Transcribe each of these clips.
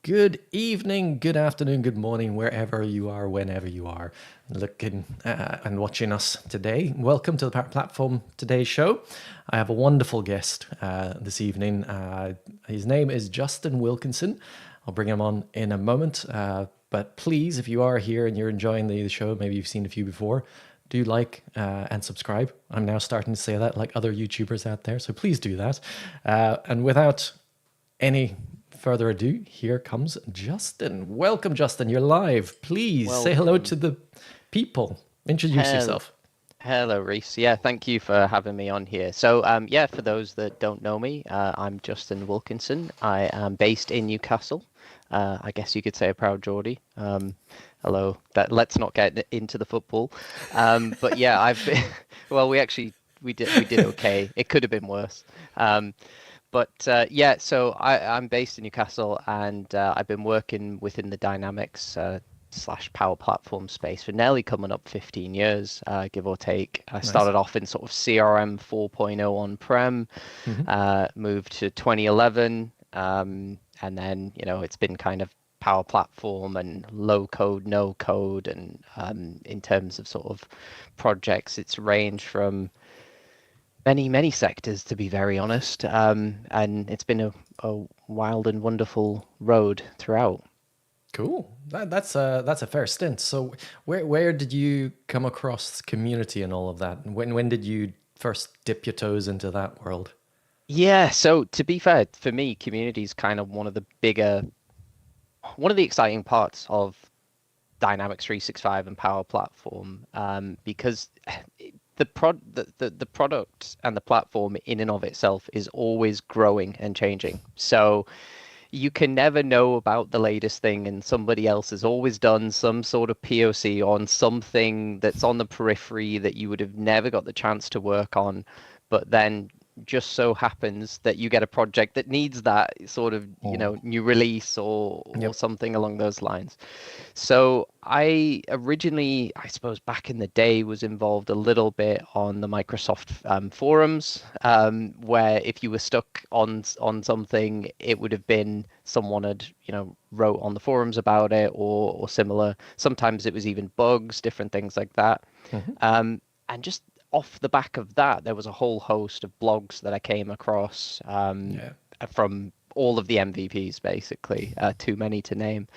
good evening, good afternoon, good morning, wherever you are, whenever you are looking and watching us today. Welcome to the Power Platform Today show. I have a wonderful guest this evening. His name is Justin Wilkinson. I'll bring him on in a moment. But please, if you are here and you're enjoying the show, maybe you've seen a few before, do like and subscribe. I'm now starting to say that like other YouTubers out there, so please do that. And without any further ado, here comes Justin. Welcome, Justin. You're live. Please say hello to Welcome. the people. Introduce Hel- yourself. Hello, Reese. Yeah, thank you for having me on here. Yeah, for those that don't know me, I'm Justin Wilkinson. I am based in Newcastle. I guess you could say a proud Geordie. Hello. Let's not get into the football. But yeah, I've been, well, we did okay. It could have been worse. Um, yeah, I'm based in Newcastle, and I've been working within the Dynamics slash Power Platform space for nearly coming up 15 years, give or take. I Nice. started off in sort of CRM 4.0 on-prem, Hmm. moved to 2011, and then, it's been kind of Power Platform and low code, no code, and in terms of sort of projects, it's ranged from many sectors, to be very honest. And it's been a wild and wonderful road throughout. Cool. That's a fair stint. So where did you come across community and all of that? And when did you first dip your toes into that world? Yeah, so to be fair, for me, community is kind of one of the exciting parts of Dynamics 365 and Power Platform, because the product and the platform in and of itself is always growing and changing. So you can never know about the latest thing, and somebody else has always done some sort of POC on something that's on the periphery that you would have never got the chance to work on, but then just so happens that you get a project that needs that sort of, Oh, new release or yep. something along those lines. So I originally, I suppose back in the day, was involved a little bit on the Microsoft forums, where if you were stuck on something, it would have been someone had, wrote on the forums about it or similar. Sometimes it was even bugs, different things like that. Hmm. And just off the back of that, there was a whole host of blogs that I came across Yeah. from all of the MVPs, basically, too many to name.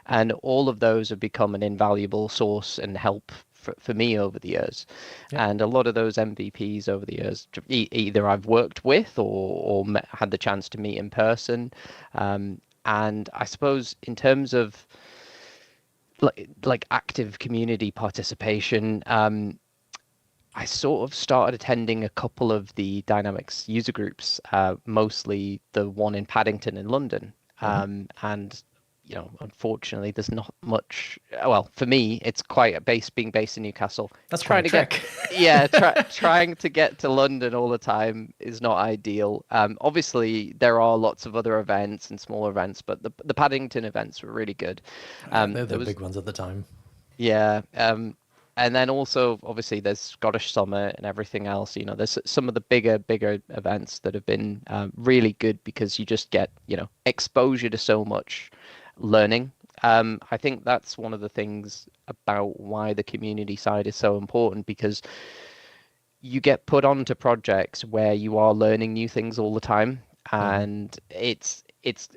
And all of those have become an invaluable source and help for me over the years. Yep. And a lot of those MVPs over the years, either I've worked with or had the chance to meet in person. And I suppose in terms of like active community participation, I sort of started attending a couple of the Dynamics user groups, mostly the one in Paddington in London. Hmm. And unfortunately, there's not much. Well, for me, it's quite a being based in Newcastle. That's quite a Trying to get, trek. yeah, trying to get to London all the time is not ideal. Obviously, there are lots of other events and smaller events, but the Paddington events were really good. Yeah, they're There the was big ones at the time. Yeah, and then also obviously there's Scottish Summit and everything else. There's some of the bigger events that have been really good because you just get, exposure to so much learning. I think that's one of the things about why the community side is so important because you get put onto projects where you are learning new things all the time, Hmm. and it's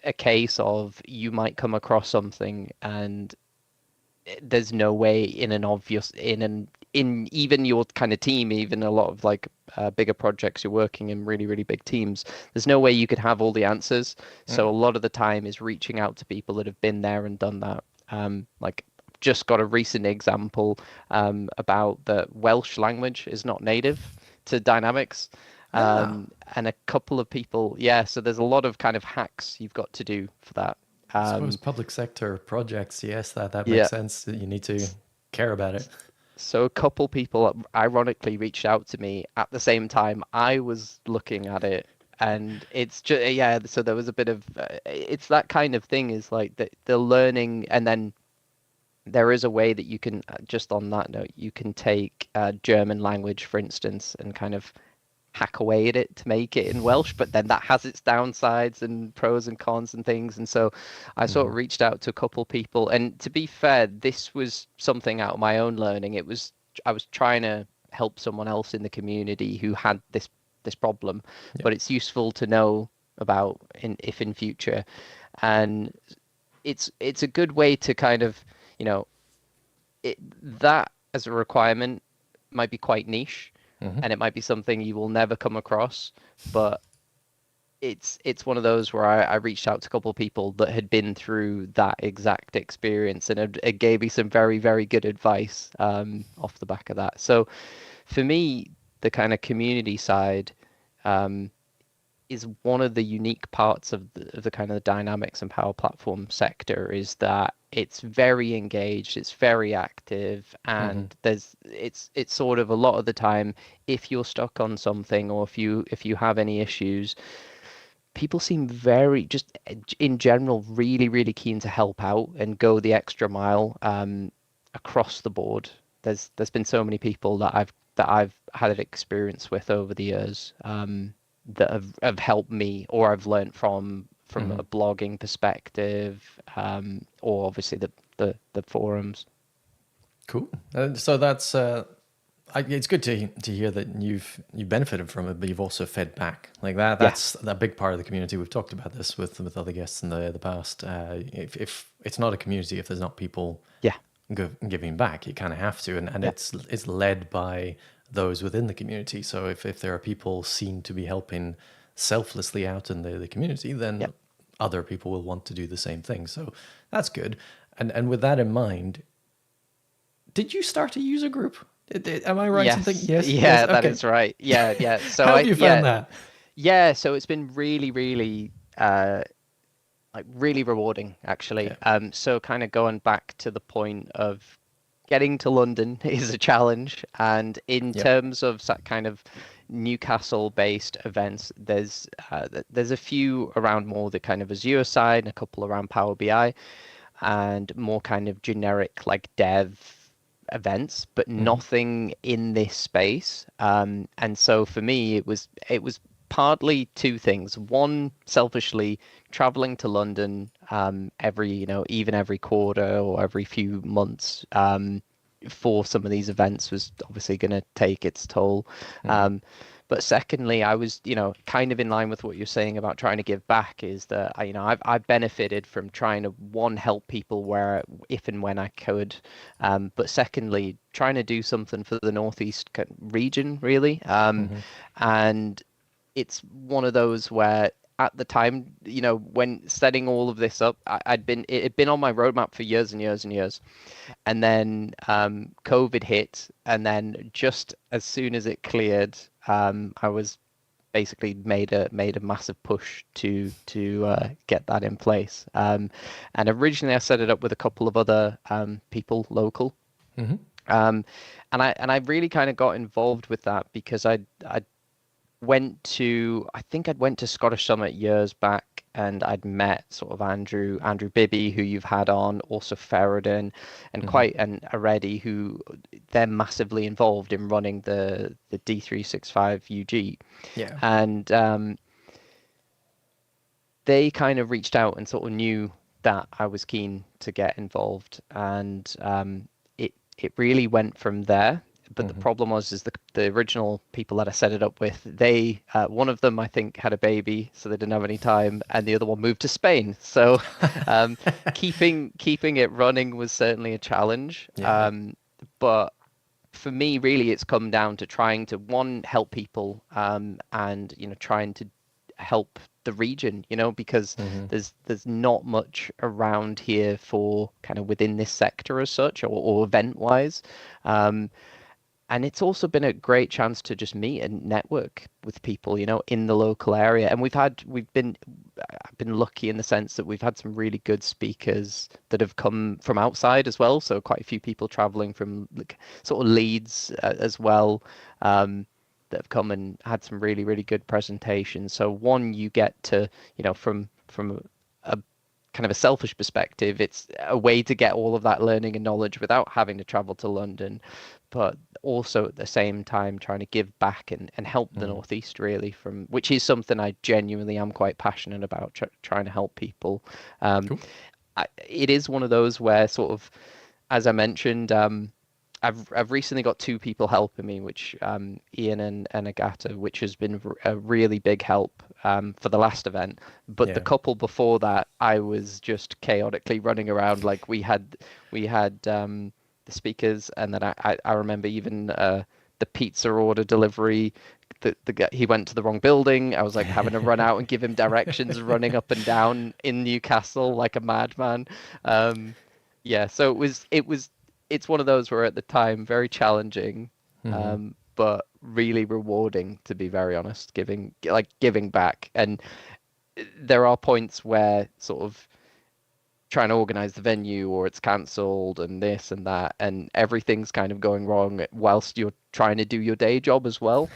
a case of you might come across something and there's no way in an obvious in even your kind of team, even a lot of like bigger projects you're working in really big teams, there's no way you could have all the answers. So a lot of the time is reaching out to people that have been there and done that. Like just got a recent example about the Welsh language is not native to Dynamics. Ah, And a couple of people, yeah, so there's a lot of kind of hacks you've got to do for that. I suppose Um, public sector projects, yes, that makes yeah. sense. You need to care about it. So a couple people ironically reached out to me at the same time I was looking at it, and it's just yeah. So there was a bit of it's that kind of thing is like the learning, and then there is a way that you can just on that note you can take German language, for instance, and kind of hack away at it to make it in Welsh, but then that has its downsides and pros and cons and things. And so I sort Hmm. of reached out to a couple people. And to be fair, this was something out of my own learning. I was trying to help someone else in the community who had this problem, Yeah. but it's useful to know about if in future. And it's a good way to kind of, you know, that as a requirement might be quite niche, Hmm. and it might be something you will never come across, but it's one of those where I reached out to a couple of people that had been through that exact experience, and it gave me some very, very good advice off the back of that. So for me, the kind of community side um, is one of the unique parts of the kind of dynamics and power platform sector, is that it's very engaged, it's very active, Hmm. and it's sort of a lot of the time, if you're stuck on something or if you have any issues, people seem very, just in general, really, really keen to help out and go the extra mile across the board. There's been so many people that I've had an experience with over the years that have helped me, or I've learned from Hmm. a blogging perspective, or obviously the forums. Cool. So that's it's good to hear that you've benefited from it, but you've also fed back like that. Yeah, That's a big part of the community. We've talked about this with other guests in the past. If it's not a community, if there's not people yeah, giving back, you kind of have to, and yeah, it's led by those within the community. So if there are people seen to be helping selflessly out in the community, yeah. then other people will want to do the same thing. So that's good. And with that in mind, did you start a user group? Am I right in thinking? Yes, Yes, yes. yeah, that Okay. is right. Yeah, yeah. So How have I, you yeah, found that? yeah. So it's been really, really, like really rewarding, actually. Yeah. So kind of going back to the point of getting to London is a challenge, and in Yep. terms of that kind of Newcastle-based events, there's a few around more the kind of Azure side, and a couple around Power BI, and more kind of generic like dev events, but Mm-hmm. nothing in this space. And so for me, it was partly two things. One, selfishly, traveling to London every, even every quarter or every few months for some of these events was obviously going to take its toll. Mm-hmm. Um, but secondly, I was, kind of in line with what you're saying about trying to give back, is that I've benefited from trying to, one, help people where, if and when I could, but secondly, trying to do something for the Northeast region, really. Mm-hmm. And it's one of those where at the time, when setting all of this up, it had been on my roadmap for years and years and years. And then COVID hit, and then just as soon as it cleared, I was basically made a massive push to get that in place. And originally, I set it up with a couple of other people local, Mm-hmm. um, and I really kind of got involved with that because I I think I'd went to Scottish Summit years back, and I'd met sort of Andrew Bibby, who you've had on, also Ferrodin, and Mm-hmm. quite and Aredi, who they're massively involved in running the D365 UG. Yeah. And they kind of reached out and sort of knew that I was keen to get involved, and it really went from there. But the Mm-hmm. problem was, is the original people that I set it up with, they one of them I think had a baby, so they didn't have any time, and the other one moved to Spain. So um, keeping it running was certainly a challenge. Yeah. But for me, really, it's come down to trying to, one, help people, and trying to help the region, because Mm-hmm. there's not much around here for kind of within this sector as such, or event wise. Um, and it's also been a great chance to just meet and network with people, in the local area. And I've been lucky in the sense that we've had some really good speakers that have come from outside as well. So quite a few people traveling from like sort of Leeds as well, that have come and had some really, really good presentations. So one, you get to, from a kind of a selfish perspective, it's a way to get all of that learning and knowledge without having to travel to London, but also at the same time trying to give back and help the Mm. Northeast really, from which is something I genuinely am quite passionate about, trying to help people. Um, Cool. it is one of those where sort of, as I mentioned, I've recently got two people helping me, which Ian and Agata, which has been a really big help for the last event. But the Yeah. couple before that, I was just chaotically running around. Like we had the speakers, and then I remember even the pizza order delivery. The guy, he went to the wrong building. I was like having to run out and give him directions, running up and down in Newcastle like a madman. Um, yeah, so it's one of those where at the time very challenging, Hmm. but really rewarding, to be very honest, giving back. And there are points where sort of trying to organize the venue or it's cancelled and this and that and everything's kind of going wrong whilst you're trying to do your day job as well.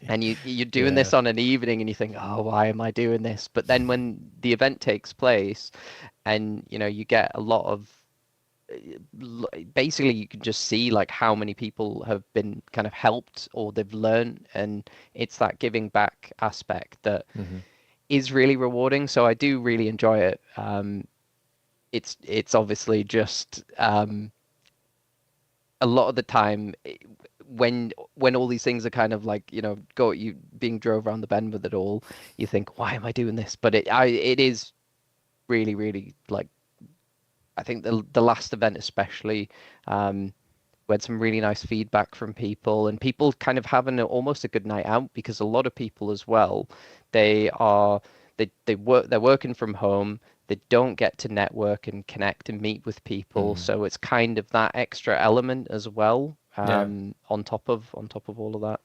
And you're doing Yeah. this on an evening and you think, oh, why am I doing this? But then when the event takes place and you get a lot of basically you can just see like how many people have been kind of helped or they've learned, and it's that giving back aspect that Hmm. is really rewarding. So I do really enjoy it. It's obviously just a lot of the time when all these things are kind of like go you being drove around the bend with it all, you think, why am I doing this? But it is really really like, I think the last event especially, we had some really nice feedback from people and people kind of having almost a good night out, because a lot of people as well, they are they're working from home, they don't get to network and connect and meet with people, Hmm. so it's kind of that extra element as well, Yeah. on top of all of that.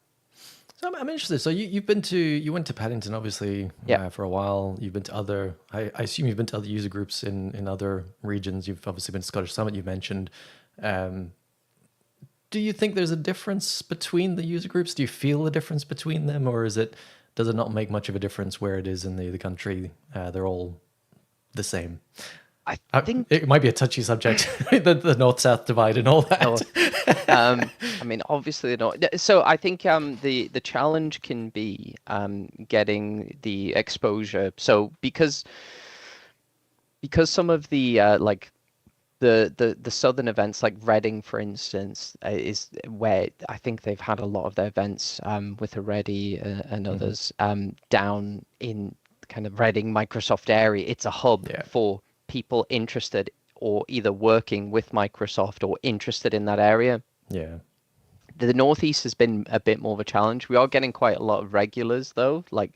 So I'm interested. So you went to Paddington obviously Yeah. for a while. You've been to other. I assume you've been to other user groups in other regions. You've obviously been to Scottish Summit. You mentioned. Um, do you think there's a difference between the user groups? Do you feel a difference between them, or does it not make much of a difference where it is in the country? They're all the same. I think It might be a touchy subject, the north south divide and all that. no. I mean, obviously not. So I think the challenge can be getting the exposure. So because some of the like the southern events like Reading, for instance, is where I think they've had a lot of their events with Already and Hmm. others down in kind of Reading Microsoft area. It's a hub Yeah, for people interested or either working with Microsoft or interested in that area. yeah, The Northeast has been a bit more of a challenge. We are getting quite a lot of regulars though. Like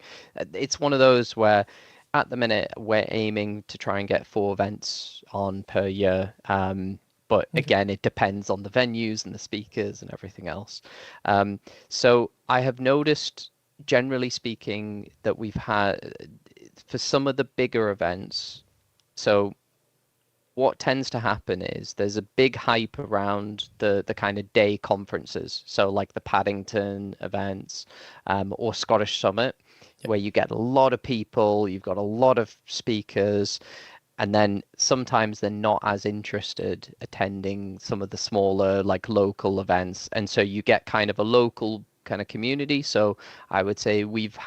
it's one of those where at the minute we're aiming to try and get 4 events on per year. But okay, again, it depends on the venues and the speakers and everything else. So I have noticed, generally speaking, that we've had for some of the bigger events. So what tends to happen is there's a big hype around the kind of day conferences. So like the Paddington events, or Scottish Summit, yeah, where you get a lot of people, you've got a lot of speakers, and then sometimes they're not as interested attending some of the smaller like local events, and so you get kind of a local kind of community. So I would say we've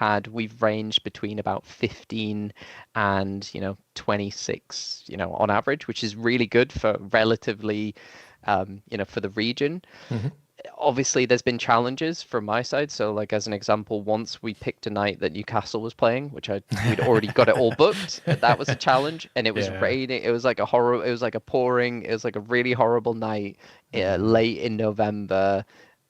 ranged between about 15 and 26 on average, which is really good for relatively for the region. hmm, Obviously there's been challenges from my side. So like as an example, once we picked a night that Newcastle was playing, which we'd already got it all booked. That was a challenge, and it was yeah. raining. It was like a horror. It was like a pouring. It was like a really horrible night, Mm. late in November.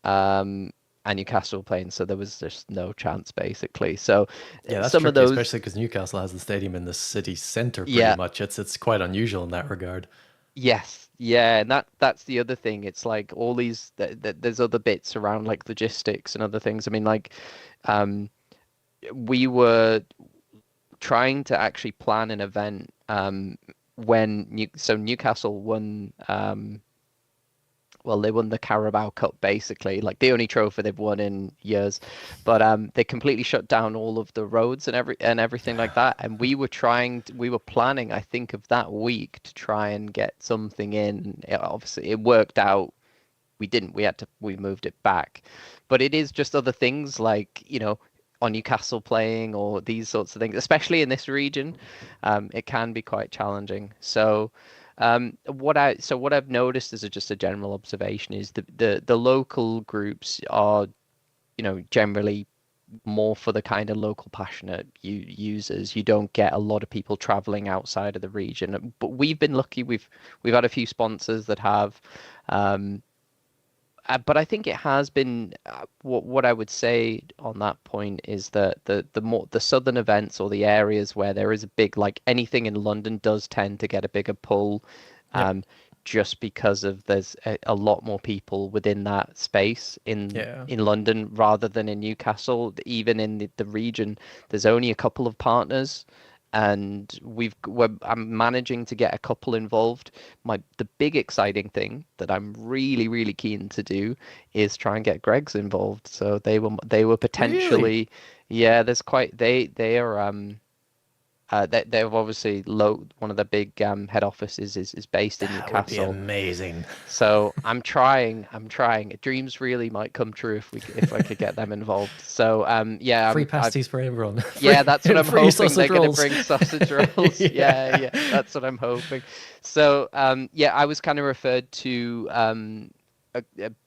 Um, and Newcastle were playing, so there was just no chance basically. So Yeah, that's some of tricky, those, especially because Newcastle has the stadium in the city center pretty yeah, much. It's quite unusual in that regard. yes, yeah, and that's the other thing. It's like all these there's other bits around like logistics and other things. I mean, like um, we were trying to actually plan an event when Newcastle won well, they won the Carabao Cup basically, like the only trophy they've won in years. But they completely shut down all of the roads and everything like that. And we were planning, I think, of that week to try and get something in. Obviously, it worked out. We didn't. We moved it back. But it is just other things like, on Newcastle playing or these sorts of things, especially in this region, it can be quite challenging. So. What I've noticed as just a general observation is the local groups are, generally more for the kind of local passionate users. You don't get a lot of people traveling outside of the region. But we've been lucky. We've had a few sponsors that have. Um, but I think it has been what I would say on that point is that the southern events or the areas where there is a big, like anything in London does tend to get a bigger pull, Yep. um, just because of there's a lot more people within that space Yeah. in London rather than in Newcastle. Even in the region, there's only a couple of partners, and I'm managing to get a couple involved. The big exciting thing that I'm really really keen to do is try and get Greg's involved. So they were Really? potentially, yeah. There's quite they are they've obviously one of the big head offices is based in That would be Newcastle. amazing. So I'm trying. Dreams really might come true if I could get them involved. So yeah, Free I pasties for everyone. yeah, Free that's what I'm free hoping. They're sausage going to rolls. bring sausage rolls. Yeah, Yeah. yeah, that's what I'm hoping. So, yeah, I was kind of referred to a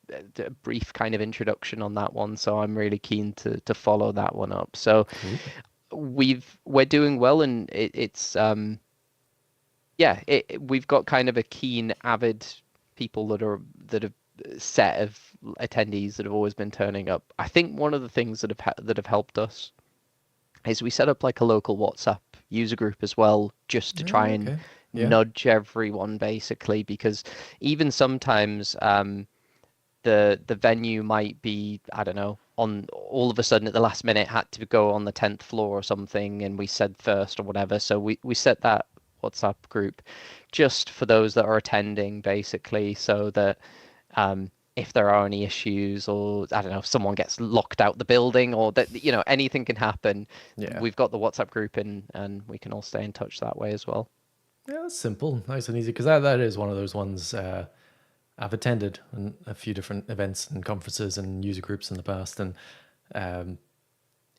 brief kind of introduction on that one, so I'm really keen to follow that one up. So Cool. we're doing well, and it's yeah, we've got kind of a keen, avid people that have set of attendees that have always been turning up. I think one of the things that have helped us is we set up like a local WhatsApp user group as well, just to try Oh, and okay. Yeah. nudge everyone basically, because even sometimes the venue might be, I don't know, on all of a sudden at the last minute had to go on the 10th floor or something, and we said first or whatever. So we set that WhatsApp group just for those that are attending, basically, so that if there are any issues, or I don't know, if someone gets locked out the building, or that, anything can happen. Yeah. We've got the WhatsApp group in, and we can all stay in touch that way as well. Yeah, that's simple, nice and easy. Because that is one of those ones I've attended a few different events and conferences and user groups in the past, and um,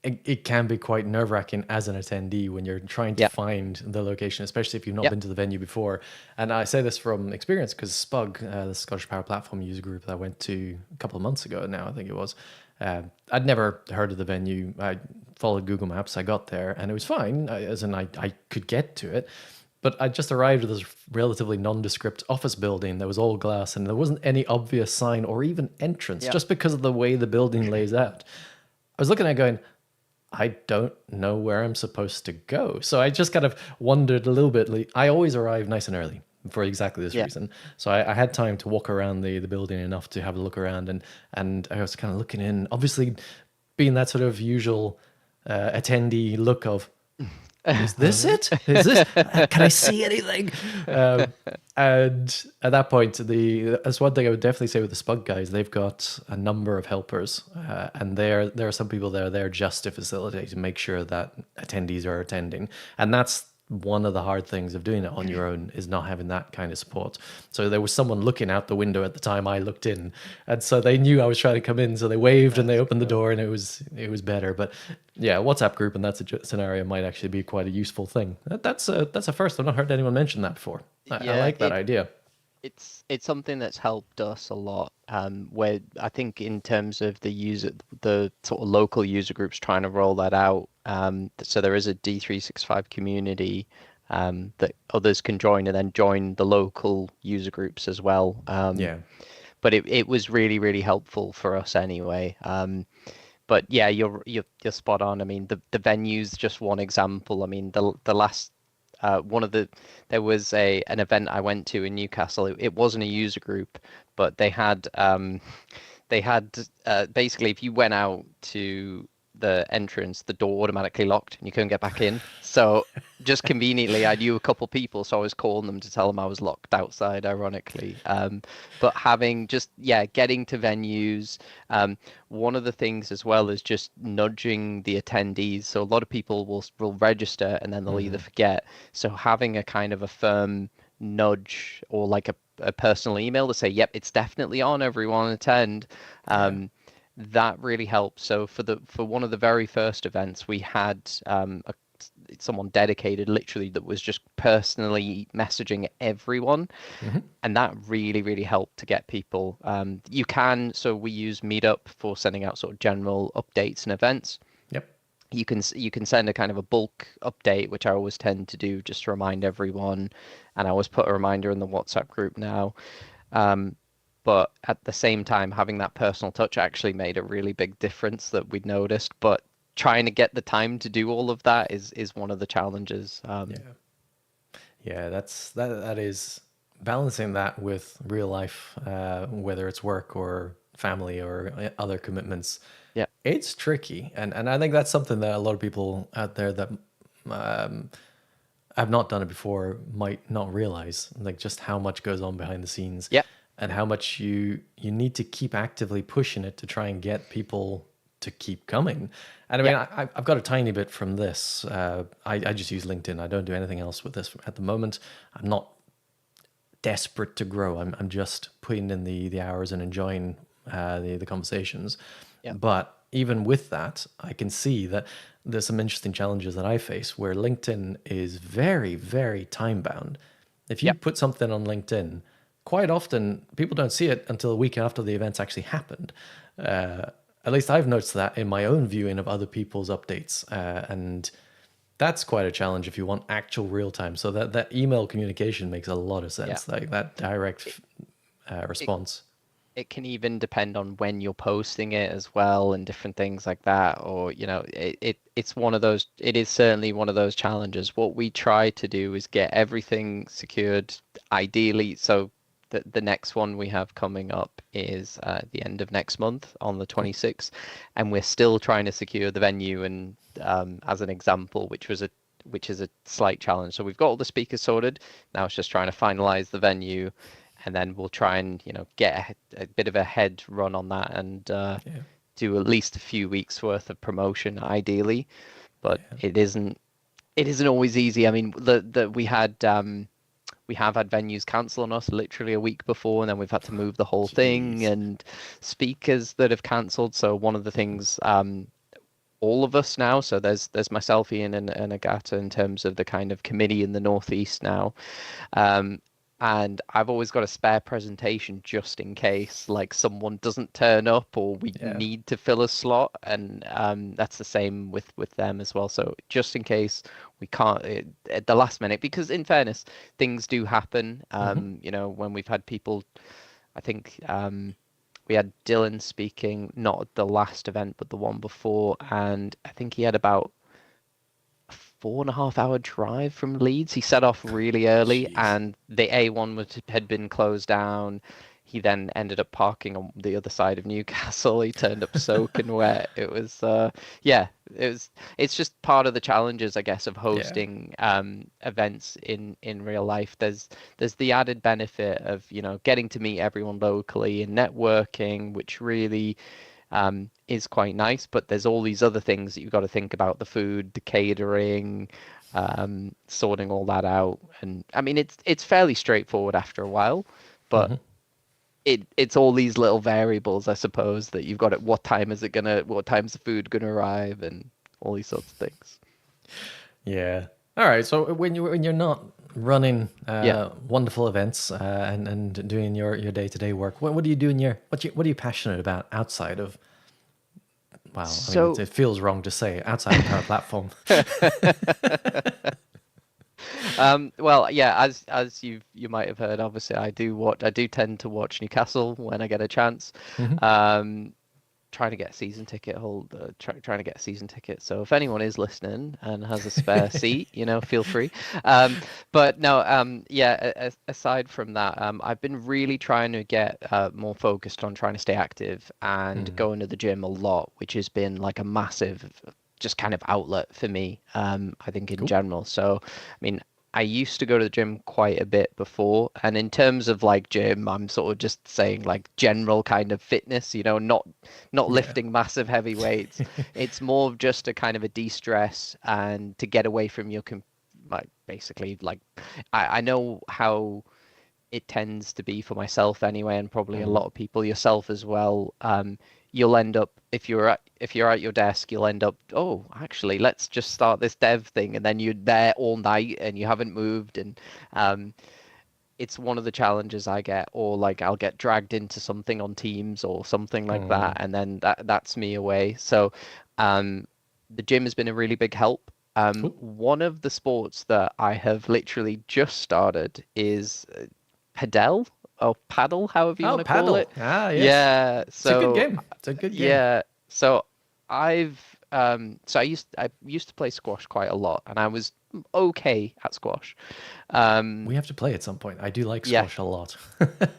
it can be quite nerve wracking as an attendee when you're trying to Yeah. find the location, especially if you've not Yeah. been to the venue before. And I say this from experience because SPUG, the Scottish Power Platform user group that I went to a couple of months ago now, I think it was, I'd never heard of the venue. I followed Google Maps, I got there, and it was fine, as in I could get to it. But I just arrived at this relatively nondescript office building that was all glass, and there wasn't any obvious sign or even entrance Yeah. just because of the way the building lays out. I was looking at it going, I don't know where I'm supposed to go. So I just kind of wondered a little bit. I always arrive nice and early for exactly this Yeah. reason. So I had time to walk around the building enough to have a look around, and I was kind of looking in, obviously being that sort of usual attendee look of, is this it? Is this? Can I see anything? And at that point, that's one thing I would definitely say with the Spug guys. They've got a number of helpers, and there are some people that are there just to facilitate, to make sure that attendees are attending, and that's one of the hard things of doing it on your own, is not having that kind of support. So there was someone looking out the window at the time I looked in, and so they knew I was trying to come in, so they waved and they That's opened the cool. door, and it was better. But yeah, WhatsApp group and that scenario might actually be quite a useful thing. That's a first. I've not heard anyone mention that before. I Yeah, like that idea. it's something that's helped us a lot. Where I think in terms of the sort of local user groups trying to roll that out. So there is a D365 community that others can join, and then join the local user groups as well. Yeah. But it was really really helpful for us anyway. But yeah, you're spot on. I mean, the venue's just one example. I mean, the last one of the there was an event I went to in Newcastle. It wasn't a user group, but they had basically, if you went out to the entrance, the door automatically locked and you couldn't get back in. So just conveniently, I knew a couple people, so I was calling them to tell them I was locked outside, ironically. But having just, yeah, getting to venues. One of the things as well is just nudging the attendees. So a lot of people will register and then they'll either forget. So having a kind of a firm nudge or like a personal email to say, yep, it's definitely on, everyone attend. That really helps. So for one of the very first events, we had someone dedicated literally that was just personally messaging everyone, and that really, really helped to get people. So we use Meetup for sending out sort of general updates and events. Yep. You can send a kind of a bulk update, which I always tend to do just to remind everyone, and I always put a reminder in the WhatsApp group now. But at the same time, having that personal touch actually made a really big difference that we'd noticed. But trying to get the time to do all of that is one of the challenges. Yeah, that is balancing that with real life, whether it's work or family or other commitments. Yeah. It's tricky, and I think that's something that a lot of people out there that have not done it before might not realize, like just how much goes on behind the scenes. Yeah. And how much you need to keep actively pushing it to try and get people to keep coming. And I mean, I've got a tiny bit from this. I just use LinkedIn. I don't do anything else with this at the moment. I'm not desperate to grow. I'm just putting in the hours and enjoying the conversations. Yeah. But even with that, I can see that there's some interesting challenges that I face where LinkedIn is very, very time bound. If you put something on LinkedIn, quite often people don't see it until a week after the event's actually happened. At least I've noticed that in my own viewing of other people's updates. And that's quite a challenge if you want actual real time. So that email communication makes a lot of sense, like that direct response. It can even depend on when you're posting it as well and different things like that. Or, it's one of those, it is certainly one of those challenges. What we try to do is get everything secured, ideally. So the next one we have coming up is the end of next month on the 26th, and we're still trying to secure the venue. And as an example, which is a slight challenge. So we've got all the speakers sorted. Now it's just trying to finalize the venue, and then we'll try and get a bit of a head run on that and do at least a few weeks worth of promotion, ideally. But it isn't always easy. I mean, we have had venues cancel on us literally a week before, and then we've had to move the whole thing, and speakers that have cancelled. So one of the things, all of us now, so there's myself, Ian, and Agata in terms of the kind of committee in the Northeast now. And I've always got a spare presentation just in case, like, someone doesn't turn up or we need to fill a slot. And that's the same with them as well. So just in case we can't at the last minute, because in fairness, things do happen. When we've had people, I think we had Dylan speaking, not at the last event, but the one before. And I think he had about 4.5 hour drive from Leeds. He set off really early, and the A1 had been closed down. He then ended up parking on the other side of Newcastle. He turned up soaking wet. It was, it's just part of the challenges, I guess, of hosting events in real life. There's the added benefit of, getting to meet everyone locally and networking, which really is quite nice, but there's all these other things that you've got to think about: the food, the catering, sorting all that out. And I mean, it's fairly straightforward after a while, but it's all these little variables, I suppose, that you've got at what time's the food gonna arrive, and all these sorts of things. Yeah. All right. So when you're not running wonderful events and doing your day-to-day work, what do you do what are you passionate about outside of? Wow, I mean, it feels wrong to say outside of Power Platform. Well, yeah, as you might have heard, obviously I do tend to watch Newcastle when I get a chance. trying to get a season ticket trying to get a season ticket. So if anyone is listening and has a spare seat, feel free. But no, yeah, aside from that, I've been really trying to get more focused on trying to stay active and Mm. going to the gym a lot, which has been like a massive just kind of outlet for me, I think in Cool. general. So, I mean, I used to go to the gym quite a bit before, and in terms of like gym, I'm sort of just saying like general kind of fitness, not Yeah. lifting massive heavy weights. It's more of just a kind of a de-stress and to get away from your like basically like I know how it tends to be for myself anyway, and probably a Mm. lot of people, yourself as well. You'll end up if you're at your desk, you'll end up, oh, actually, let's just start this dev thing, and then you're there all night and you haven't moved, and um, it's one of the challenges I get, or like I'll get dragged into something on Teams or something like that, Mm. and then that's me away. So, um, the gym has been a really big help. Cool. One of the sports that I have literally just started is padel or paddle, however you Oh, want to call paddle. it. Ah, yes. Yeah, It's a good so game. It's a good game. yeah, so I've I used to play squash quite a lot, and I was okay at squash. We Um, have to play at some point. I do like yeah, squash a lot.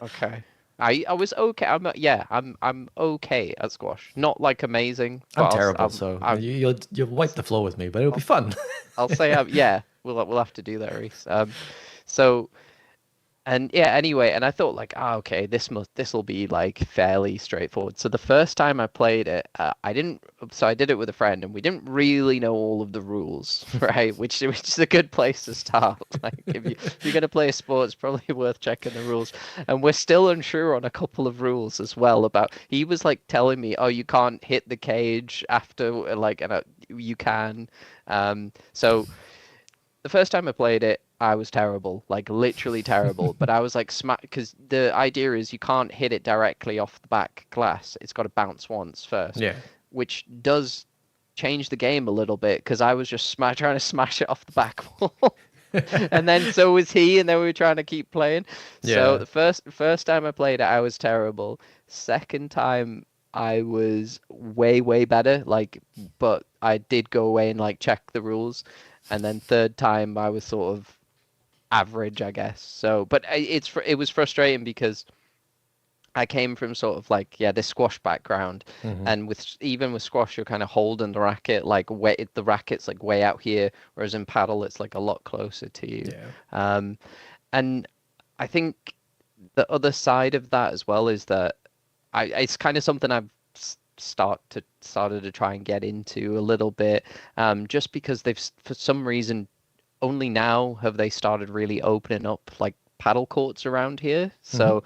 okay. I was okay. Yeah, I'm okay at squash. Not like amazing, but I'm terrible, so you'll wipe the floor with me, but it'll be I'll, fun. I'll say yeah. We'll have to do that, Reese. So. And yeah, anyway, and I thought like, okay, this'll be like fairly straightforward. So the first time I played it, I didn't. So I did it with a friend, and we didn't really know all of the rules, right? Which is a good place to start. Like if you're gonna play a sport, it's probably worth checking the rules. And we're still unsure on a couple of rules as well. About he was like telling me, oh, you can't hit the cage after like, and you can. So the first time I played it, I was terrible, like literally terrible. But I was like smack because the idea is you can't hit it directly off the back glass. It's got to bounce once first, Yeah. which does change the game a little bit because I was just trying to smash it off the back wall. And then so was he, and then we were trying to keep playing. So Yeah. the first time I played it, I was terrible. Second time I was way better, like, but I did go away and like check the rules. And then third time I was sort of average, I guess. So, but it was frustrating because I came from sort of like, yeah, this squash background, Hmm. and even with squash, you're kind of holding the racket like way the racket's like way out here, whereas in paddle it's like a lot closer to you. Yeah. Um, and I think the other side of that as well is that it's kind of something I've started to try and get into a little bit, just because for some reason only now have they started really opening up like paddle courts around here. Hmm. So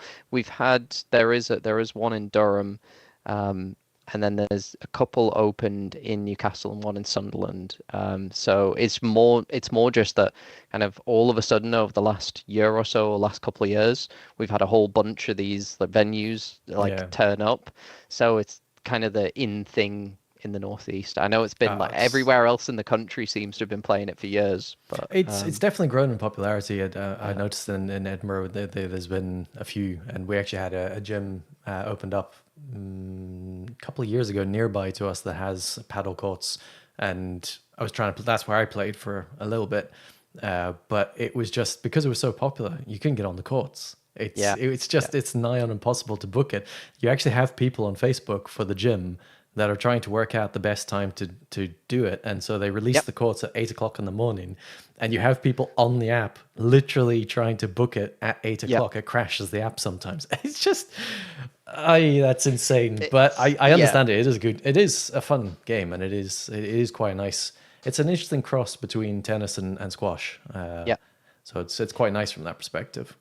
there is one in Durham, um, and then there's a couple opened in Newcastle and one in Sunderland. So it's more just that kind of all of a sudden over the last year or so, or last couple of years, we've had a whole bunch of these like venues like Yeah. turn up. So it's kind of the in thing in the Northeast. I know it's been like It's everywhere else in the country seems to have been playing it for years, but it's definitely grown in popularity. I yeah. noticed in Edinburgh there's been a few, and we actually had a gym opened up a couple of years ago nearby to us that has paddle courts, and I was trying to. That's where I played for a little bit, but it was just because it was so popular, you couldn't get on the courts. Yeah. It's Yeah. just it's nigh on impossible to book it. You actually have people on Facebook for the gym that are trying to work out the best time to do it, and so they release Yep. the courts at 8 o'clock in the morning, and you have people on the app literally trying to book it at eight Yep. o'clock. It crashes the app sometimes. It's just, I that's insane. But I Yeah. understand it. It is good. It is a fun game, and it is quite nice. It's an interesting cross between tennis and squash. Yeah. So it's quite nice from that perspective.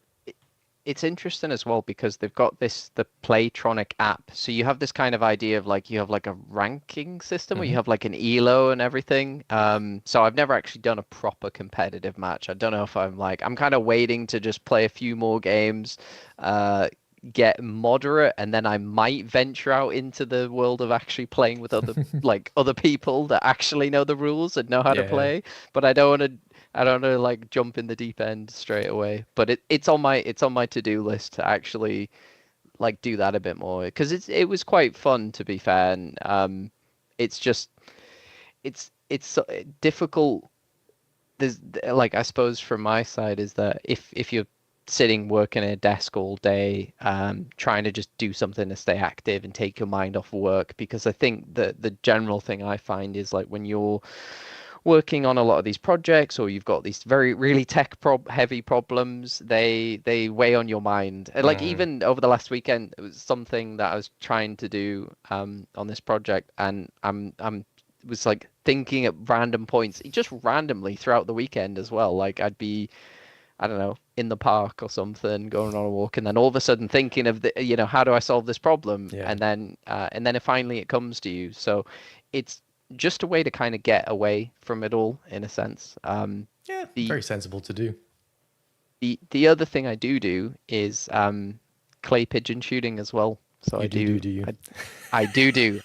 It's interesting as well because they've got the Playtronic app. So you have this kind of idea of like you have like a ranking system where you Hmm. have like an elo and everything. So I've never actually done a proper competitive match. I don't know if I'm kind of waiting to just play a few more games, uh, get moderate, and then I might venture out into the world of actually playing with other people that actually know the rules and know how to Yeah. play. But I don't want to like jump in the deep end straight away, but it's on my to-do list to actually like do that a bit more because it was quite fun to be fair. And it's just it's so difficult. There's like I suppose from my side is that if you're sitting working at a desk all day, trying to just do something to stay active and take your mind off work, because I think that the general thing I find is like when you're working on a lot of these projects or you've got these very really tech heavy problems, they weigh on your mind. And like Mm. even over the last weekend, it was something that I was trying to do on this project, and I'm was like thinking at random points, just randomly throughout the weekend as well. Like I'd be, I don't know, in the park or something, going on a walk, and then all of a sudden thinking of how do I solve this problem? Yeah. And then finally it comes to you. So it's just a way to kind of get away from it all in a sense. Yeah. The Very sensible to do. the other thing I do is clay pigeon shooting as well. So You do you? I do.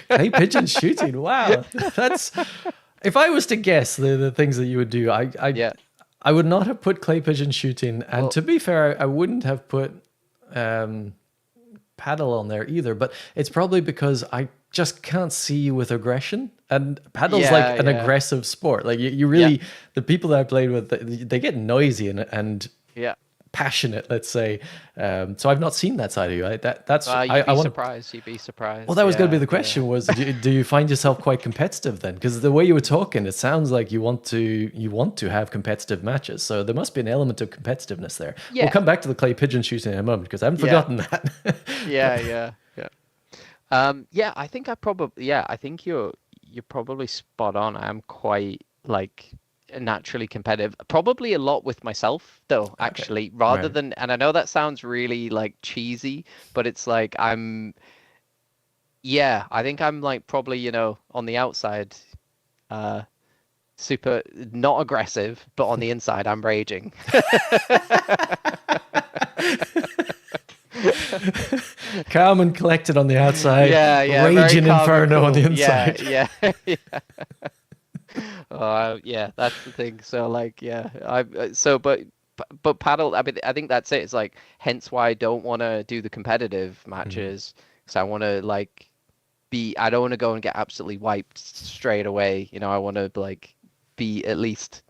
Clay pigeon shooting. Wow. That's if I was to guess the things that you would do, Yeah. I would not have put clay pigeon shooting. And Well, to be fair, I wouldn't have put um, paddle on there either. But it's probably because I just can't see you with aggression. And paddle's like yeah, an yeah, aggressive sport. Like you yeah, really, the people that I played with, they get noisy and yeah. passionate, let's say. So I've not seen that side of you. That's You'd I be want. surprised. You'd be Well, surprised. that was going to be Yeah, the yeah. question. Was do you find yourself quite competitive then? Because the way you were talking, it sounds like you want to have competitive matches. So there must be an element of competitiven's there. We'll Yeah, come back to the clay pigeon shooting in a moment because I haven't yeah, forgotten that. yeah, yeah, yeah. Yeah, I think I think you're probably spot on. I'm quite like naturally competitive. Probably a lot with myself though, Okay, actually, rather right. than, and I know that sounds really like cheesy, but it's like yeah, I think I'm like probably, on the outside, uh super not aggressive, but on the inside I'm raging. Calm and collected on the outside, Yeah, yeah, very raging calm and inferno on the cool. Yeah, inside. yeah. Yeah, that's the thing. So like, yeah, but paddle. I mean, I think that's it. It's like hence why I don't want to do the competitive Mhm. matches because I want to like be. I don't want to go and get absolutely wiped straight away. I want to like be at least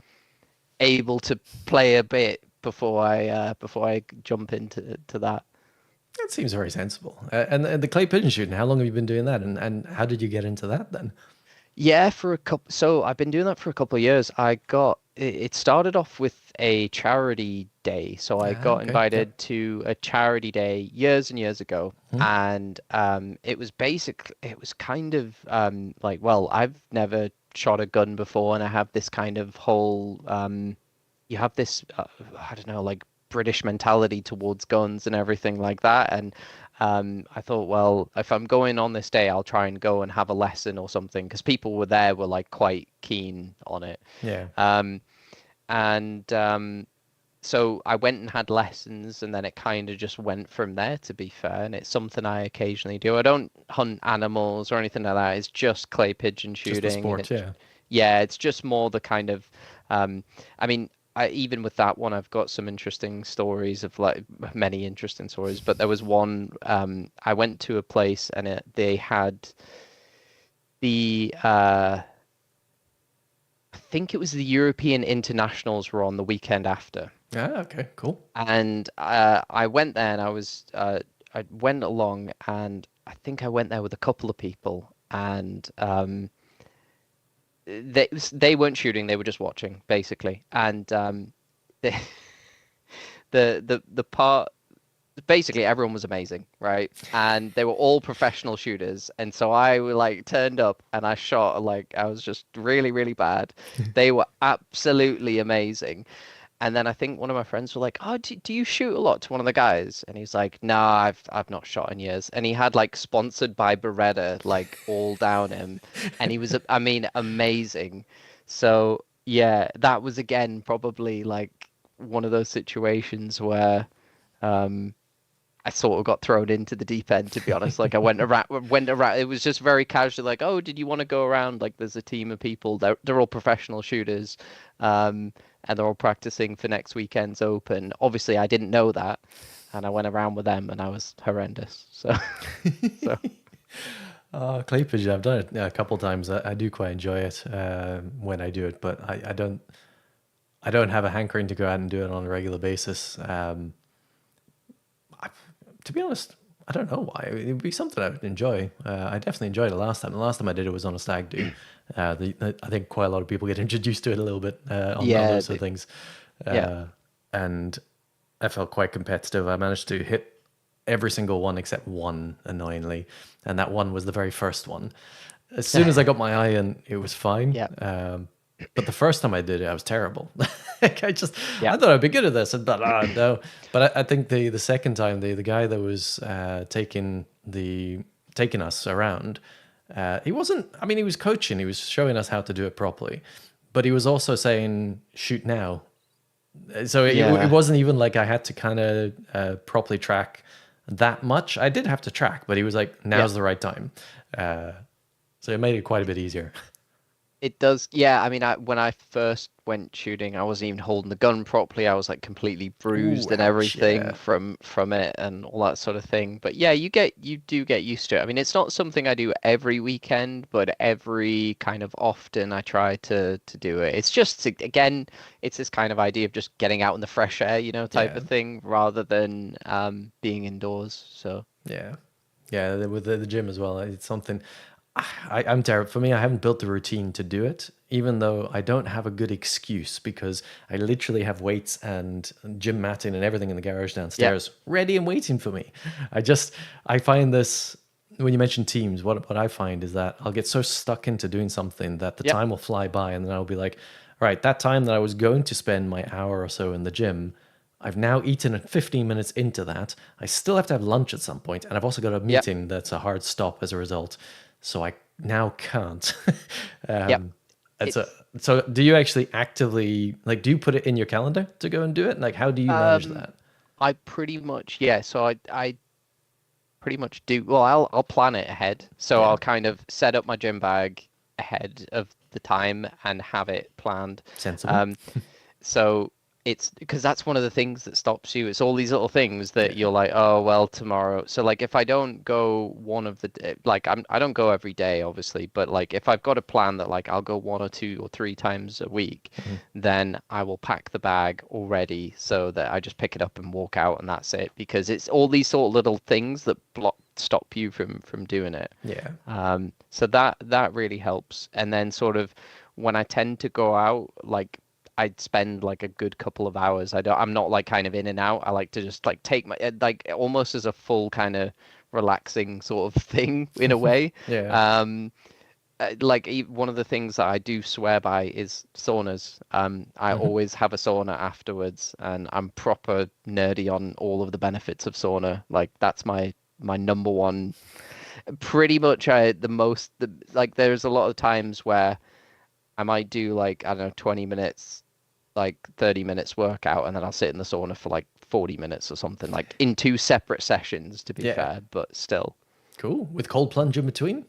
able to play a bit before I jump into that. That seems very sensible. And the clay pigeon shooting, how long have you been doing that? And how did you get into that then? Yeah, for a couple. So I've been doing that for a couple of years. It started off with a charity day. So I Ah, got okay. Yep. invited to a charity day years and years ago, Hmm. and it was kind of like, well, I've never shot a gun before, and I have this kind of whole you have this I don't know, like British mentality towards guns and everything like that. And I thought, well, if I'm going on this day, I'll try and go and have a lesson or something because people were like quite keen on it. Yeah. Um, and So I went and had lessons, and then it kind of just went from there, to be fair. And it's something I occasionally do. I don't hunt animals or anything like that. It's just clay pigeon Just the shooting, and sport, yeah. yeah, it's just more the kind of, I mean, even with that one, I've got some interesting stories of like many interesting stories. But there was one, I went to a place and they had I think it was the European internationals were on the weekend after. Ah, okay, cool. And I went there and I went along and I think I went there with a couple of people and they weren't shooting, they were just watching basically. And the the part basically everyone was amazing, right? And they were all professional shooters. And so I like turned up and I shot like I was just really, really bad. They were absolutely amazing. And then I think one of my friends were like, "Oh, do you shoot a lot?" To one of the guys, and he's like, "Nah, I've not shot in years." And he had like sponsored by Beretta like all down him, and he was, I mean, amazing. So yeah, that was again probably like one of those situations where um I sort of got thrown into the deep end, to be honest. Like I went around. It was just very casual. Like, oh, did you want to go around? Like, there's a team of people. They're all professional shooters, and they're all practicing for next weekend's Open. Obviously, I didn't know that, and I went around with them, and I was horrendous. So, so Clay pigeon, I've done it a couple times. I do quite enjoy it when I do it, but I don't have a hankering to go out and do it on a regular basis. To be honest, I don't know why. It would be something I would enjoy. I definitely enjoyed it last time. The last time I did it was on a stag do. I think quite a lot of people get introduced to it a little bit on yeah, those sort of things. yeah, And I felt quite competitive. I managed to hit every single one except one, annoyingly. And that one was the very first one. As soon as I got my eye in, it was fine. yeah, But the first time I did it, I was terrible. Like yeah, I thought I'd be good at this, and but no. But I think the second time, the guy that was taking us around, he wasn't. I mean, he was coaching. He was showing us how to do it properly, but he was also saying, "Shoot now." So it yeah, wasn't even like I had to kind of properly track that much. I did have to track, but he was like, yeah. "Now's the right time." So it made it quite a bit easier. It does, yeah. I mean, when I first went shooting, I wasn't even holding the gun properly. I was like completely Ooh, bruised and ouch! everything Yeah, from it and all that sort of thing. But yeah, you do get used to it. I mean, it's not something I do every weekend, but every kind of often I try to do it. It's just again, it's this kind of idea of just getting out in the fresh air, type yeah. of thing, rather than being indoors. So Yeah, yeah. With the gym as well, it's something. I'm terrible. For me, I haven't built the routine to do it, even though I don't have a good excuse because I literally have weights and gym matting and everything in the garage yeah, downstairs, ready and waiting for me. I find this when you mention teams. What I find is that I'll get so stuck into doing something that the yep, time will fly by, and then I'll be like, all right, that time that I was going to spend my hour or so in the gym. I've now eaten at 15 minutes into that. I still have to have lunch at some point, and I've also got a yep, meeting that's a hard stop as a result. So I now can't. yep. um, and so, It's so do you actually actively like? Do you put it in your calendar to go and do it? Like, how do you manage um, that? I pretty much yeah. So I pretty much do. Well, I'll plan it ahead. So Yeah, I'll kind of set up my gym bag ahead of the time and have it planned. sensible. Um, so it's because that's one of the things that stops you. It's all these little things that Yeah, you're like, oh well, tomorrow. So like if I don't go like I don't go every day, obviously, but like if I've got a plan that like I'll go 1 or 2 or 3 times a week, mhm. then I will pack the bag already so that I just pick it up and walk out and that's it. Because it's all these sort of little things that stop you from doing it. Yeah, So that really helps. And then sort of when I tend to go out, like I'd spend like a good couple of hours. I'm not like kind of in and out. I like to just like take my like almost as a full kind of relaxing sort of thing in a way. yeah. Um, like one of the things that I do swear by is saunas. I Hmm. always have a sauna afterwards, and I'm proper nerdy on all of the benefits of sauna. Like that's my number one. Pretty much, like there's a lot of times where I might do like I don't know 20 minutes, like 30 minutes workout, and then I'll sit in the sauna for like 40 minutes or something, like in two separate sessions, to be Yeah. fair, but still. Cool. With cold plunge in between.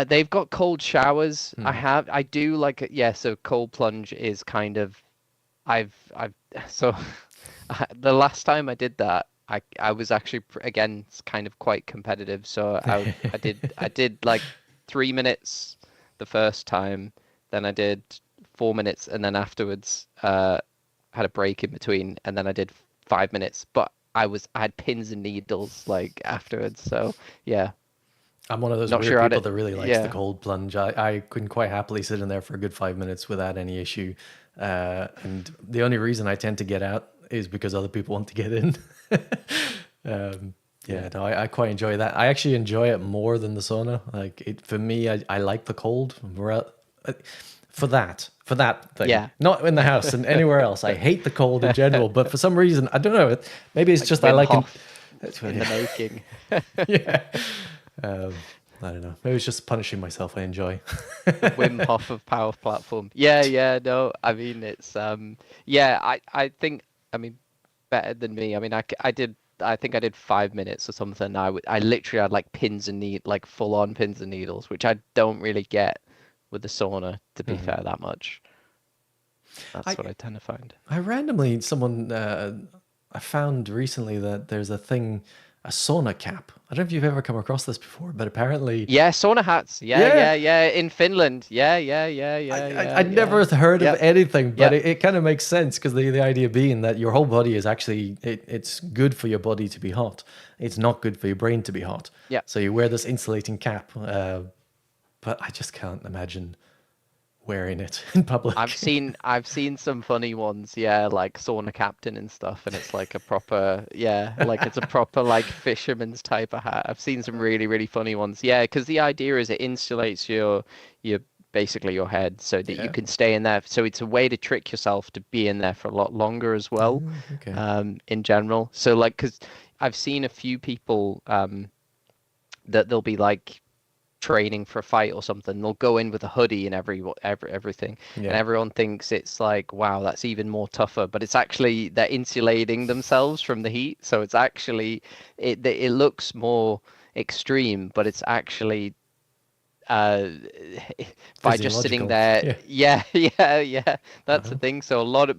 They've got cold showers. Hmm. I do like it. Yeah, so cold plunge is kind of, I've, so the last time I did that, I was actually, again, it's kind of quite competitive. So I did like 3 minutes the first time, then I did 4 minutes, and then afterwards, had a break in between, and then I did 5 minutes, but I had pins and needles like afterwards. So yeah, I'm one of those not weird sure how people to, that really likes the yeah. cold plunge. I couldn't quite happily sit in there for a good 5 minutes without any issue. And the only reason I tend to get out is because other people want to get in. um, Yeah. yeah, no, I quite enjoy that. I actually enjoy it more than the sauna. Like it for me, I like the cold. Uh, for that thing, Yeah, not in the house and anywhere else. I hate the cold in general, but for some reason, I don't know. Maybe it's like just I Wim like it. Hof in the making. Yeah. Um, I don't know. Maybe it's just punishing myself. I enjoy. The Wim Hof of Power Platform. Yeah, yeah, no, I mean it's yeah, I think I mean better than me. I mean I think I did 5 minutes or something. I literally had like pins and like full on pins and needles, which I don't really get with the sauna, to be Mhm. fair, that much. That's I what I tend to find. I randomly someone I found recently that there's a thing, a sauna cap. I don't know if you've ever come across this before, but apparently, Yeah, sauna hats. Yeah, yeah, yeah, yeah. In Finland. Yeah, yeah, yeah, I, yeah, I, yeah, I'd yeah. never heard of Yep, anything, but yep, it kind of makes sense because the idea being that your whole body is actually, it's good for your body to be hot. It's not good for your brain to be hot. yep. So you wear this insulating cap, but I just can't imagine wearing it in public. I've seen some funny ones, yeah, like sauna captain and stuff, and it's like a proper, yeah, like it's a proper like fisherman's type of hat. I've seen some really, really funny ones. Yeah, because the idea is it insulates your basically your head so that you Yeah. can stay in there. So it's a way to trick yourself to be in there for a lot longer as well, Okay. in general. So like, because I've seen a few people that they'll be like training for a fight or something, they'll go in with a hoodie and everything, and Yeah. everyone thinks it's like, wow, that's even more tougher. But it's actually they're insulating themselves from the heat, so it's actually it looks more extreme, but it's actually uh by just sitting Physiological. there. Yeah. Yeah, yeah, yeah. That's the Wow. thing. So a lot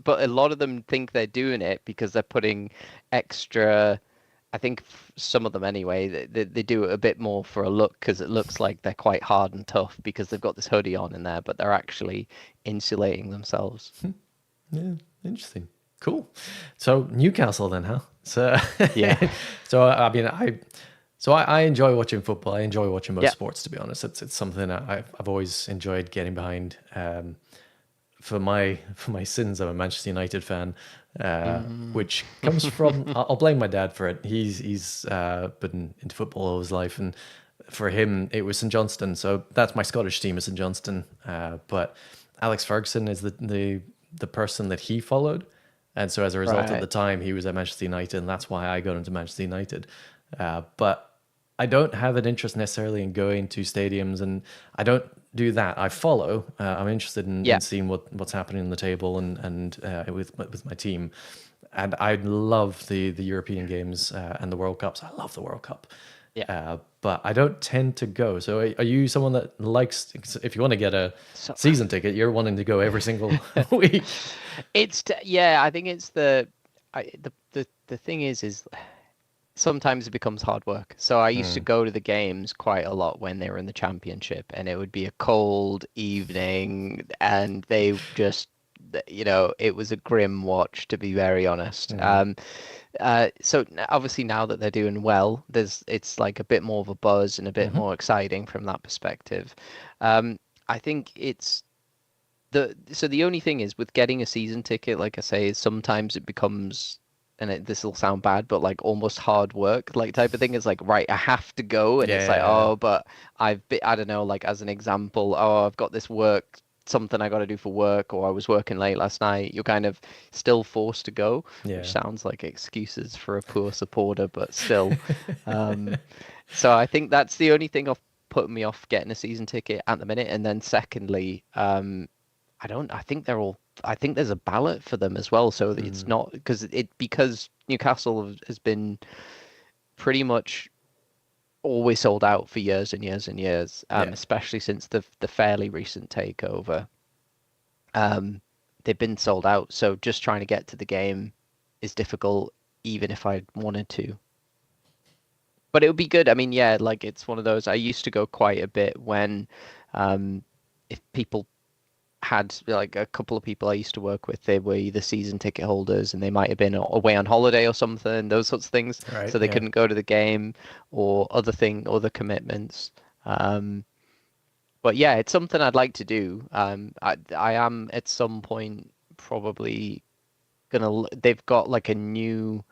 of them think they're doing it because they're putting extra. I think some of them anyway, they do it a bit more for a look because it looks like they're quite hard and tough because they've got this hoodie on in there, but they're actually insulating themselves. Yeah. Interesting. Cool. So Newcastle then, huh? So, Yeah. so I mean, I enjoy watching football. I enjoy watching most Yeah. sports, to be honest. It's something that I've always enjoyed getting behind. For my sins, I'm a Manchester United fan, Mm. which comes from I'll blame my dad for it. He's been into football all his life, and for him it was St Johnstone. So that's my Scottish team is St Johnstone. But Alex Ferguson is the person that he followed, and so as a result, at the Right. time he was at Manchester United, and that's why I got into Manchester United. But I don't have an interest necessarily in going to stadiums, and I don't do that. I follow. I'm interested in Yeah. seeing what's happening on the table and with my team. And I love the European games and the World Cups. I love the World Cup, Yeah. but I don't tend to go. So are you someone that likes? If you want to get a So season ticket, you're wanting to go every single week. yeah, I think it's the thing is sometimes it becomes hard work. So I used to Mm, go to the games quite a lot when they were in the championship, and it would be a cold evening, and they just, it was a grim watch, to be very honest. mm, So obviously now that they're doing well, it's like a bit more of a buzz and a bit hmm more exciting from that perspective. Um, I think the only thing is with getting a season ticket, like I say, is sometimes it becomes, and this will sound bad, but like almost hard work, like type of thing. It's like, right, I have to go, and it's like, Yeah, oh, but I don't know, like as an example, oh, I've got this work, something I got to do for work, or I was working late last night. You're kind of still forced to go, which yeah. sounds like excuses for a poor supporter, but still. Um, so I think that's the only thing off putting me off getting a season ticket at the minute. And then secondly, I don't. I think they're all. I think there's a ballot for them as well, so that it's Mm, not because Newcastle has been pretty much always sold out for years and years and years, yeah. especially since the fairly recent takeover. Um, they've been sold out, so just trying to get to the game is difficult, even if I wanted to. But it would be good. I mean, yeah, like it's one of those. I used to go quite a bit when, um, if people had like a couple of people I used to work with, they were either season ticket holders and they might have been away on holiday or something, those sorts of things, Right. so they Yeah. couldn't go to the game or other commitments. Um, but yeah, it's something I'd like to do. I am at some point probably they've got like a new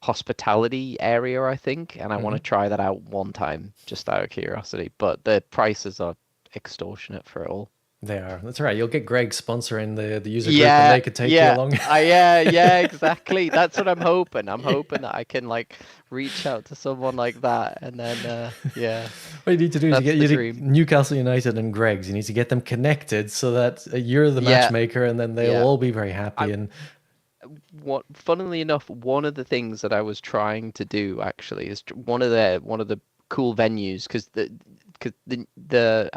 hospitality area, I think, and I want to hmm try that out one time just out of curiosity. But the prices are extortionate for it all. They are. That's right. You'll get Greg sponsoring the user group, and Yeah, they could take you yeah. along. Yeah, exactly. That's what I'm hoping. I'm hoping that I can like reach out to someone like that and then yeah, What you need to do is that's the you dream. need Newcastle United and Greg's. You need to get them connected so that you're the Yeah, matchmaker, and then they'll yeah. all be very I happy. And what funnily enough, one of the things that I was trying to do actually is one of the cool venues because the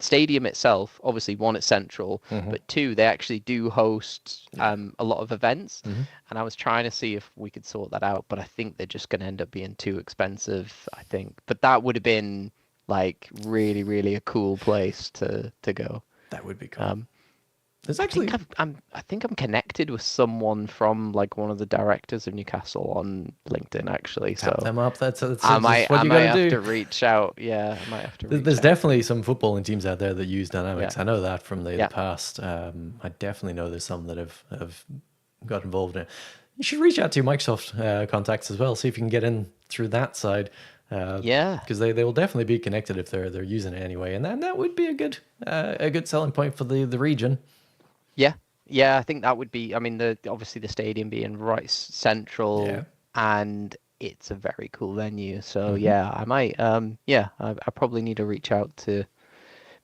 stadium itself, obviously, one, it's central, but two, they actually do host a lot of events. And I was trying to see if we could sort that out, but I think they're just going to end up being too expensive, I think. But that would have been like really, really a cool place to go. That would be cool. There's I actually, think I think I'm connected with someone from like one of the directors of Newcastle on LinkedIn, actually. tap So them up. That's I what might you got to have do. to reach out. Yeah, I might have to reach There's out. definitely some footballing teams out there that use Dynamics. Yeah. I know that from the Yeah. past. I definitely know there's some that have got involved in it. You should reach out to your Microsoft contacts as well. See if you can get in through that side. Yeah. Because they will definitely be connected if they're using it anyway, and that would be a good selling point for the region. Yeah. Yeah, I think that would be. I mean, obviously the stadium being right central, Yeah. and it's a very cool venue. So yeah, I might. I probably need to reach out to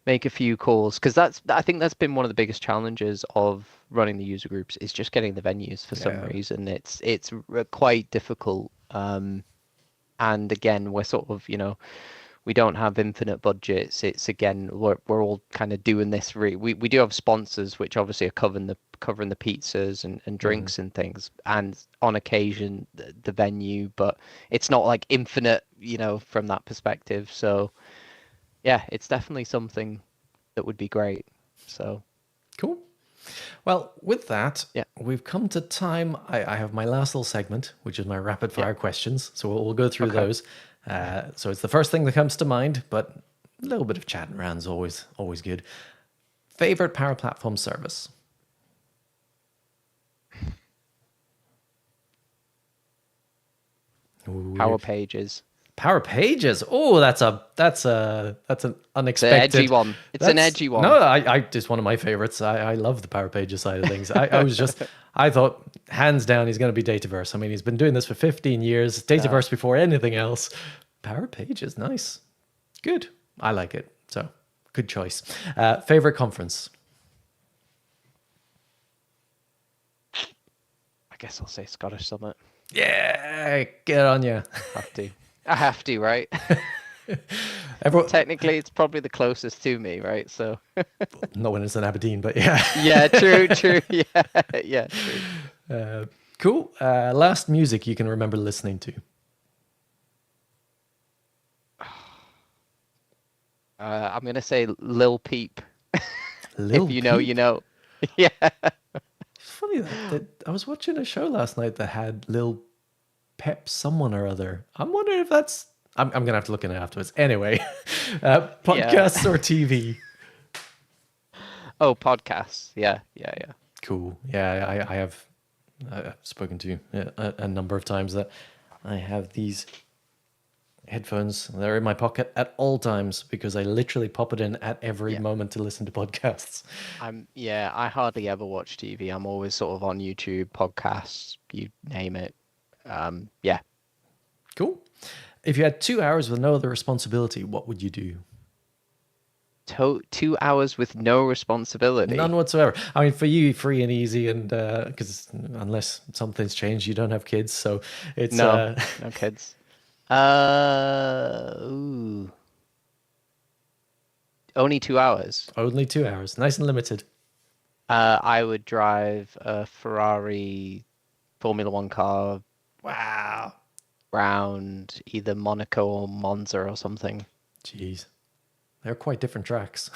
make a few calls, because I think that's been one of the biggest challenges of running the user groups, is just getting the venues for some Yeah. reason. It's quite difficult. And again, we're sort of, we don't have infinite budgets. It's again, we're all kind of doing this. We do have sponsors, which obviously are covering the pizzas and drinks and things, and on occasion the venue, but it's not like infinite, from that perspective. So yeah, it's definitely something that would be great. So Cool. Well, with that, Yeah. we've come to time. I have my last little segment, which is my rapid fire questions. So we'll go through those. So it's the first thing that comes to mind, but a little bit of chatting around is always good. Favorite Power Platform service? Ooh, Power Pages. Power Pages. Oh, that's an unexpected. edgy one. It's an edgy one. No, I just one of my favorites. I love the Power Pages side of things. I thought hands down he's going to be Dataverse. I mean, he's been doing this for 15 years. Dataverse before anything else. Power Pages, nice, good. I like it. So good choice. Favorite conference? I guess I'll say Scottish Summit. Yeah, get on you. I have to, right? Everyone, Technically, it's probably the closest to me, right? So. no one is in Aberdeen, but yeah. Yeah, true. Yeah, true. Cool. Last music you can remember listening to? I'm gonna say Lil Peep. Lil If you know, Peep? you know. Yeah. It's funny that I was watching a show last night that had Lil Pep someone or other. I'm wondering if that's... I'm going to have to look in it afterwards. Anyway, podcasts or TV? Oh, podcasts. Yeah. Cool. Yeah, I've spoken to you a number of times that I have these headphones. They're in my pocket at all times because I literally pop it in at every moment to listen to podcasts. I hardly ever watch TV. I'm always sort of on YouTube, podcasts, you name it. Yeah. Cool. If you had 2 hours with no other responsibility, what would you do? 2 hours with no responsibility. None whatsoever. I mean, for you, free and easy, and because unless something's changed, you don't have kids, so it's no kids. Ooh. Only 2 hours. Only 2 hours, nice and limited. I would drive a Ferrari Formula One car. Wow. Around either Monaco or Monza or something. Jeez. They're quite different tracks.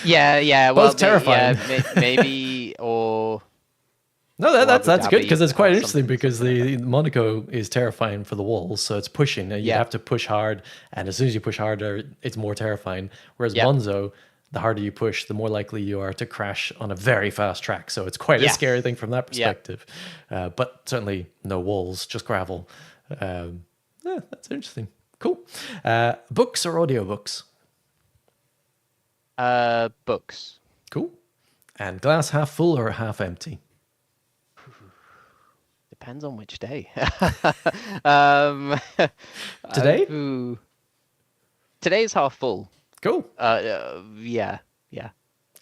Yeah. Both terrifying. Yeah, maybe or. No, that's good because it's quite or interesting something because the Monaco is terrifying for the walls, so it's pushing. You have to push hard, and as soon as you push harder, it's more terrifying. Whereas Monzo, the harder you push, the more likely you are to crash on a very fast track. So it's quite a scary thing from that perspective. But certainly no walls, just gravel. That's interesting. Cool. Books or audiobooks? Books. Cool. And glass half full or half empty? Depends on which day. Today? Today's half full. Cool. Yeah.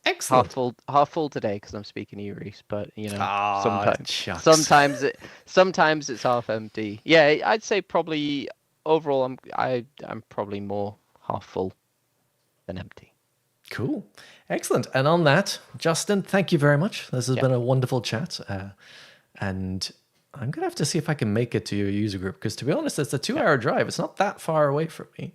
Excellent. Half full today because I'm speaking to you, Reese. But Shucks. sometimes it's half empty. Yeah, I'd say probably overall I'm probably more half full than empty. Cool. Excellent. And on that, Justin, thank you very much. This has been a wonderful chat. And I'm going to have to see if I can make it to your user group, because to be honest, it's a 2-hour drive. It's not that far away from me.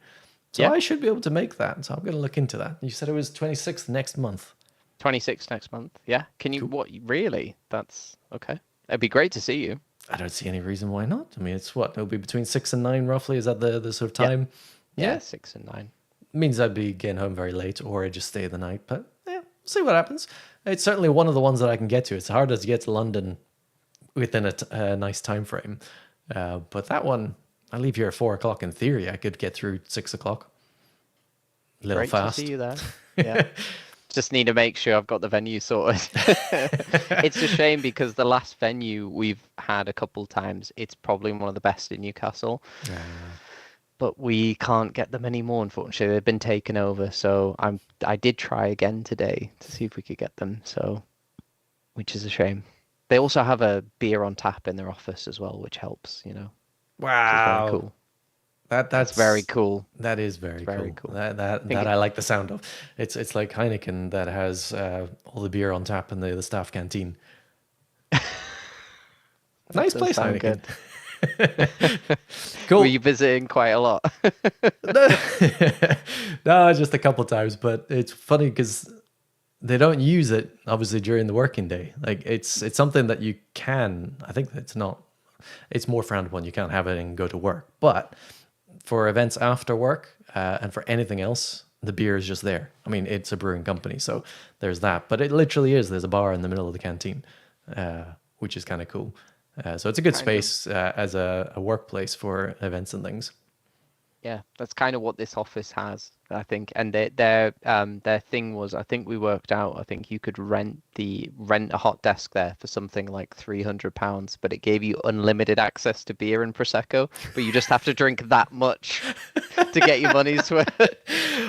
So I should be able to make that. So I'm going to look into that. You said it was 26th next month. 26th next month. Yeah. Can you, what, really? That's okay. It'd be great to see you. I don't see any reason why not. I mean, it's what? It'll be between 6 and 9 roughly. Is that the sort of time? Yeah, 6 and 9. Means I'd be getting home very late, or I'd just stay the night. But yeah, we'll see what happens. It's certainly one of the ones that I can get to. It's harder to get to London within a nice time frame. But that one, I leave here at 4 o'clock. In theory, I could get through 6 o'clock. A little Great fast. To see you there. Yeah. Just need to make sure I've got the venue sorted. It's a shame because the last venue we've had a couple times, it's probably one of the best in Newcastle. But we can't get them anymore, unfortunately. They've been taken over. So I did try again today to see if we could get them. So, which is a shame. They also have a beer on tap in their office as well, which helps, you know. Wow. Very cool. That's very cool. That is very cool. That I like the sound of. It's like Heineken that has all the beer on tap in the staff canteen. Nice place, Heineken. Cool. Were you visiting quite a lot? No, just a couple times. But it's funny because they don't use it obviously during the working day. Like it's something that you can. I think it's not. It's more frowned upon. You can't have it and go to work, but for events after work and for anything else, the beer is just there. I mean, it's a brewing company, so there's that. But it literally is. There's a bar in the middle of the canteen, which is kind of cool. So it's a good space as a workplace for events and things. Yeah, that's kind of what this office has, I think. And their thing was, I think we worked out, I think you could rent a hot desk there for something like £300, but it gave you unlimited access to beer and prosecco, but you just have to drink that much to get your money's worth.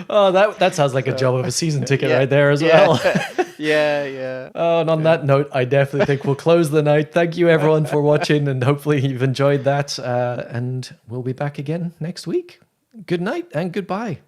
Oh, that sounds like a job of a season ticket right there as well. Yeah. Oh, and on that note, I definitely think we'll close the night. Thank you everyone for watching, and hopefully you've enjoyed that. And we'll be back again next week. Good night and goodbye.